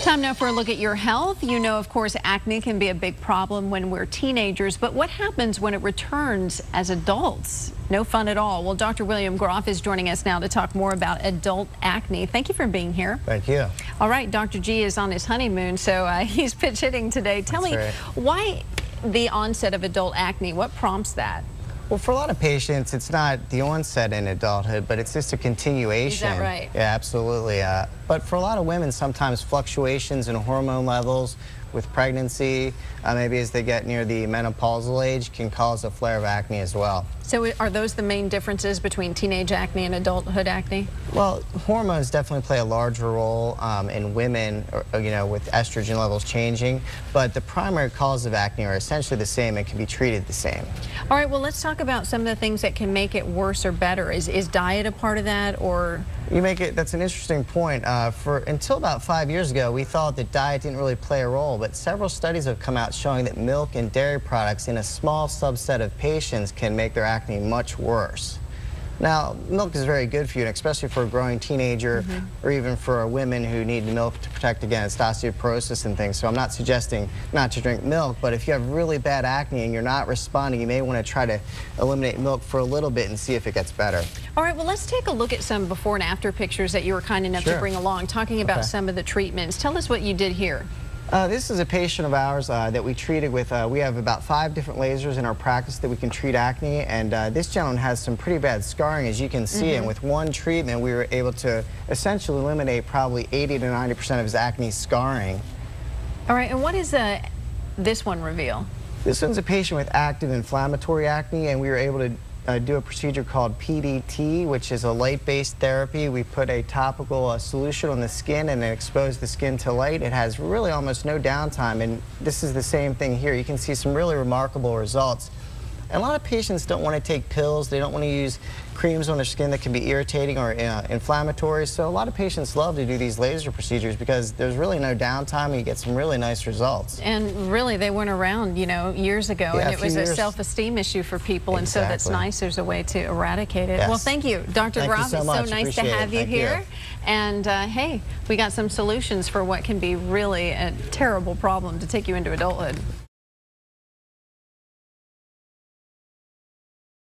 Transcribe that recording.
Time now for a look at your health. You know, of course, acne can be a big problem when we're teenagers, but what happens when it returns as adults? No fun at all. Well, Dr. William Groff is joining us now to talk more about adult acne. Thank you for being here. Thank you. All right, Dr. G is on his honeymoon, so he's pitch hitting today. Tell me, why the onset of adult acne? What prompts that? Well, for a lot of patients, it's not the onset in adulthood, but it's just a continuation. Is that right? Yeah, absolutely. But for a lot of women, sometimes fluctuations in hormone levels with pregnancy, maybe as they get near the menopausal age, can cause a flare of acne as well. So are those the main differences between teenage acne and adulthood acne? Well, hormones definitely play a larger role in women, you know, with estrogen levels changing, but the primary cause of acne are essentially the same and can be treated the same. All right, well, let's talk about some of the things that can make it worse or better. Is diet a part of that, or? That's an interesting point. Until about 5 years ago, we thought that diet didn't really play a role, but several studies have come out showing that milk and dairy products in a small subset of patients can make their acne much worse. Now, milk is very good for you, and especially for a growing teenager or even for women who need milk to protect against osteoporosis and things. So I'm not suggesting not to drink milk, but if you have really bad acne and you're not responding, you may want to try to eliminate milk for a little bit and see if it gets better. All right, well, let's take a look at some before and after pictures that you were kind enough to bring along, talking about some of the treatments. Tell us what you did here. This is a patient of ours that we treated with, we have about 5 different lasers in our practice that we can treat acne, and this gentleman has some pretty bad scarring, as you can see, and with one treatment we were able to essentially eliminate probably 80 to 90% of his acne scarring. All right, and what is this one reveal? This one's a patient with active inflammatory acne, and we were able to do a procedure called PDT, which is a light-based therapy. We put a topical solution on the skin and then expose the skin to light. It has really almost no downtime, and this is the same thing here. You can see some really remarkable results. And a lot of patients don't want to take pills. They don't want to use creams on their skin that can be irritating or inflammatory. So a lot of patients love to do these laser procedures because there's really no downtime and you get some really nice results. And really, they weren't around, you know, years ago, and it was a self-esteem issue for people, and so that's nice. There's a way to eradicate it. Well, thank you, Dr. Groff. It's so nice to have you here. And hey, we got some solutions for what can be really a terrible problem to take you into adulthood.